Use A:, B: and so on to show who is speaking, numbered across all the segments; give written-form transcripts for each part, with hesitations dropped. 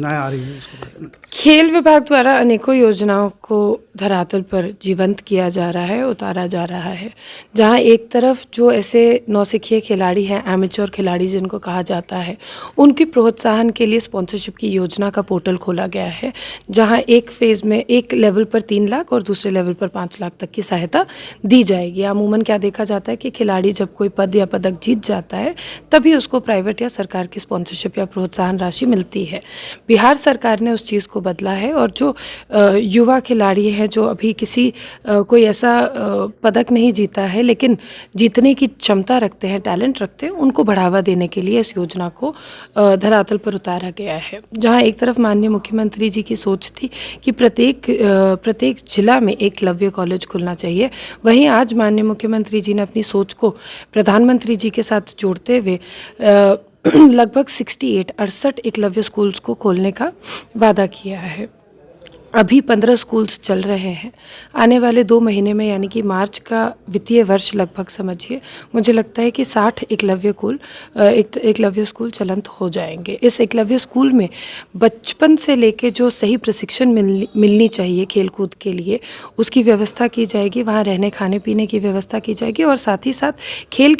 A: योजनाएं आ रही हैं उसके बारे में?
B: खेल विभाग द्वारा अनेकों योजनाओं को धरातल पर जीवंत किया जा रहा है, उतारा जा रहा है। जहां एक तरफ जो ऐसे नौसिखिए खिलाड़ी हैं, एमेच्योर खिलाड़ी जिनको कहा जाता है, उनके प्रोत्साहन के लिए स्पॉन्सरशिप की योजना का पोर्टल खोला गया है, जहां एक फेज़ में एक लेवल पर 3 लाख और दूसरे लेवल पर 5 लाख तक की सहायता दी जाएगी। अमूमन क्या देखा जाता है कि खिलाड़ी जब कोई पद या पदक जीत जाता है, तभी उसको प्राइवेट या सरकार की स्पॉन्सरशिप या प्रोत्साहन राशि मिलती है। बिहार सरकार ने उस चीज़ को बदला है और जो युवा खिलाड़ी हैं, जो अभी किसी कोई ऐसा पदक नहीं जीता है लेकिन जीतने की क्षमता रखते हैं, टैलेंट रखते हैं, उनको बढ़ावा देने के लिए इस योजना को धरातल पर उतारा गया है। जहां एक तरफ माननीय मुख्यमंत्री जी की सोच थी कि प्रत्येक जिला में एकलव्य कॉलेज खुलना चाहिए, वहीं आज माननीय मुख्यमंत्री जी ने अपनी सोच को प्रधानमंत्री जी के साथ जोड़ते हुए लगभग 68 एकलव्य स्कूल्स को खोलने का वादा किया है। अभी 15 स्कूल्स चल रहे हैं। आने वाले 2 महीने में यानी कि मार्च का वित्तीय वर्ष लगभग समझिए, मुझे लगता है कि 60 एकलव्य स्कूल चलंत हो जाएंगे। इस एकलव्य स्कूल में बचपन से लेके जो सही प्रशिक्षण मिलनी चाहिए खेलकूद के लिए, उसकी व्यवस्था की जाएगी। वहाँ रहने खाने पीने की व्यवस्था की जाएगी और साथ ही साथ खेल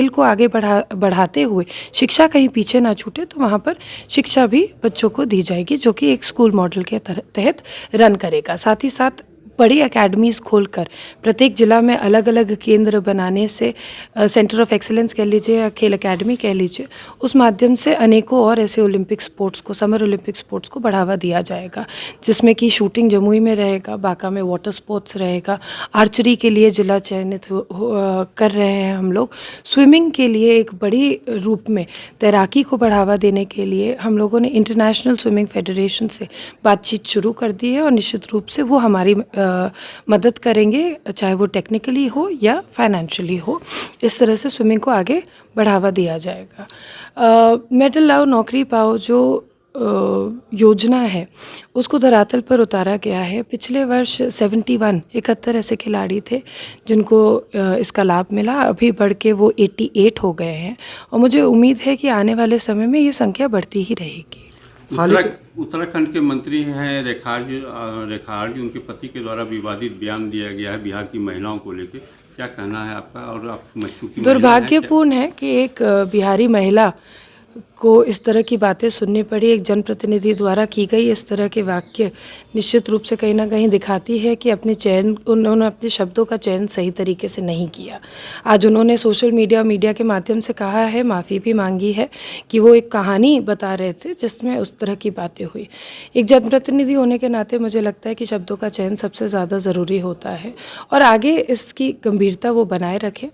B: को आगे बढ़ाते हुए शिक्षा कहीं पीछे ना छूटे, तो वहाँ पर शिक्षा भी बच्चों को दी जाएगी, जो कि एक स्कूल मॉडल के तहत रन करेगा। साथ ही साथ बड़ी एकेडमीज़ खोलकर प्रत्येक जिला में अलग अलग केंद्र बनाने से, सेंटर ऑफ एक्सीलेंस कह लीजिए या खेल एकेडमी कह लीजिए, उस माध्यम से अनेकों और ऐसे ओलंपिक स्पोर्ट्स को, समर ओलंपिक स्पोर्ट्स को बढ़ावा दिया जाएगा, जिसमें कि शूटिंग जमुई में रहेगा, बांका में वाटर स्पोर्ट्स रहेगा, आर्चरी के लिए जिला चयनित कर रहे हैं हम लोग, स्विमिंग के लिए एक बड़ी रूप में, तैराकी को बढ़ावा देने के लिए हम लोगों ने इंटरनेशनल स्विमिंग फेडरेशन से बातचीत शुरू कर दी है और निश्चित रूप से वो हमारी मदद करेंगे, चाहे वो टेक्निकली हो या फाइनेंशियली हो। इस तरह से स्विमिंग को आगे बढ़ावा दिया जाएगा। मेडल लाओ नौकरी पाओ जो योजना है, उसको धरातल पर उतारा गया है। पिछले वर्ष 71 ऐसे खिलाड़ी थे जिनको इसका लाभ मिला, अभी बढ़ के वो 88 हो गए हैं और मुझे उम्मीद है कि आने वाले समय में ये संख्या बढ़ती ही रहेगी।
C: उत्तराखंड के मंत्री हैं रेखार जी, उनके पति के द्वारा विवादित बयान दिया गया है बिहार की महिलाओं को लेकर, क्या कहना है आपका? और आप
B: दुर्भाग्यपूर्ण है कि एक बिहारी महिला को इस तरह की बातें सुननी पड़ी। एक जनप्रतिनिधि द्वारा की गई इस तरह के वाक्य निश्चित रूप से कहीं ना कहीं दिखाती है कि उन्होंने अपने शब्दों का चयन सही तरीके से नहीं किया। आज उन्होंने सोशल मीडिया के माध्यम से कहा है, माफ़ी भी मांगी है कि वो एक कहानी बता रहे थे जिसमें उस तरह की बातें हुई। एक जनप्रतिनिधि होने के नाते मुझे लगता है कि शब्दों का चयन सबसे ज़्यादा ज़रूरी होता है और आगे इसकी गंभीरता वो बनाए रखें।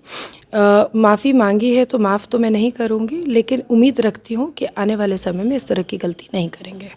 B: माफ़ी मांगी है तो माफ़ तो मैं नहीं करूँगी, लेकिन उम्मीद रखती हूँ कि आने वाले समय में इस तरह की गलती नहीं करेंगे।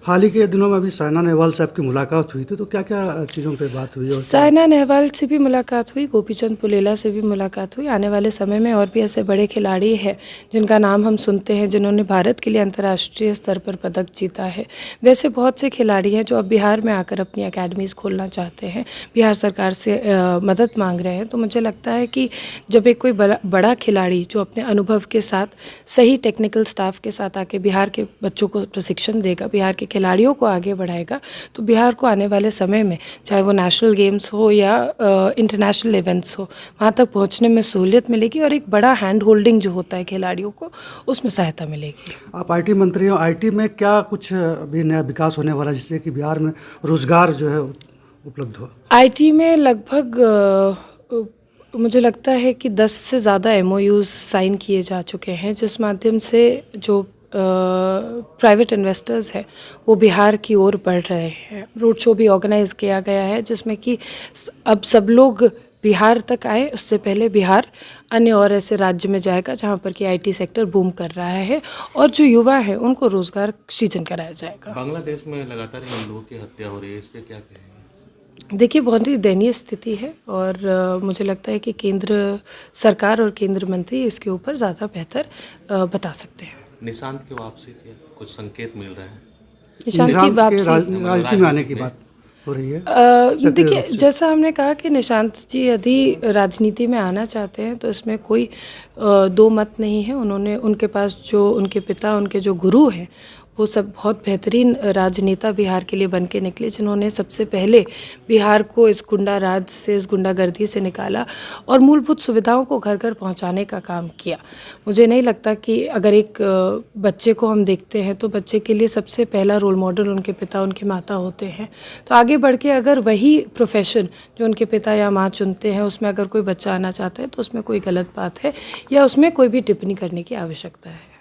A: हाल ही के दिनों में अभी साइना नेहवाल साहब की मुलाकात हुई थी, तो क्या क्या चीज़ों पे बात हुई?
B: साइना नेहवाल से भी मुलाकात हुई, गोपीचंद पुलेला से भी मुलाकात हुई। आने वाले समय में और भी ऐसे बड़े खिलाड़ी हैं जिनका नाम हम सुनते हैं, जिन्होंने भारत के लिए अंतर्राष्ट्रीय स्तर पर पदक जीता है। वैसे बहुत से खिलाड़ी हैं जो अब बिहार में आकर अपनी एकेडमीज़ खोलना चाहते हैं, बिहार सरकार से मदद मांग रहे हैं। तो मुझे लगता है कि जब एक कोई बड़ा खिलाड़ी जो अपने अनुभव के साथ, सही टेक्निकल स्टाफ के साथ आके बिहार के बच्चों को प्रशिक्षण देगा, बिहार के खिलाड़ियों को आगे बढ़ाएगा, तो बिहार को आने वाले समय में, चाहे वो नेशनल गेम्स हो या इंटरनेशनल इवेंट्स हो, वहाँ तक पहुँचने में सहूलियत मिलेगी और एक बड़ा हैंड होल्डिंग जो होता है खिलाड़ियों को, उसमें सहायता मिलेगी।
A: आप आईटी मंत्री हो, आईटी में क्या कुछ भी नया विकास होने वाला है जिससे कि बिहार में रोजगार जो है उपलब्ध हो?
B: आईटी में लगभग मुझे लगता है कि 10 से ज़्यादा MOUs साइन किए जा चुके हैं, जिस माध्यम से जो प्राइवेट इन्वेस्टर्स हैं वो बिहार की ओर बढ़ रहे हैं। रोड शो भी ऑर्गेनाइज़ किया गया है जिसमें कि अब सब लोग बिहार तक आए, उससे पहले बिहार अन्य और ऐसे राज्य में जाएगा जहां पर कि आईटी सेक्टर बूम कर रहा है और जो युवा हैं उनको रोज़गार सृजन कराया जाएगा।
D: बांग्लादेश में लगातार इन लोगों की हत्या हो रही है, इस पर क्या कहेंगे?
B: देखिए, बहुत ही दयनीय स्थिति है और मुझे लगता है कि केंद्र सरकार और केंद्र मंत्री इसके ऊपर ज़्यादा बेहतर बता सकते हैं।
D: निशांत की वापसी के कुछ संकेत मिल रहे हैं?
B: निशांत की वापसी
A: राजनीति में आने की बात हो रही है।
B: देखिए, जैसा हमने कहा कि निशांत जी यदि राजनीति में आना चाहते हैं तो इसमें कोई दो मत नहीं है। उनके पास जो उनके पिता, उनके जो गुरु हैं, वो सब बहुत बेहतरीन राजनेता बिहार के लिए बन के निकले, जिन्होंने सबसे पहले बिहार को इस गुंडा राज से, इस गुंडागर्दी से निकाला और मूलभूत सुविधाओं को घर घर पहुंचाने का काम किया। मुझे नहीं लगता कि अगर एक बच्चे को हम देखते हैं तो बच्चे के लिए सबसे पहला रोल मॉडल उनके पिता, उनकी माता होते हैं। तो आगे बढ़ के अगर वही प्रोफेशन जो उनके पिता या माँ चुनते हैं उसमें अगर कोई बच्चा आना चाहता है तो उसमें कोई गलत बात है या उसमें कोई भी टिप्पणी करने की आवश्यकता है।